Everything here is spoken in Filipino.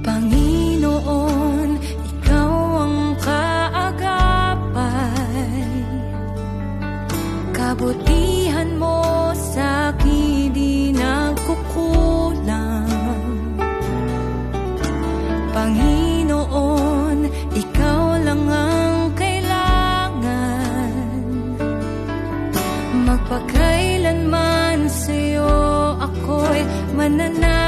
Panginoon, Ikaw ang kaagapay. Kabutihan mo sa akin di nagkukulang. Panginoon, Ikaw lang ang kailangan. Magpakailanman sa'yo ako'y mananatiling.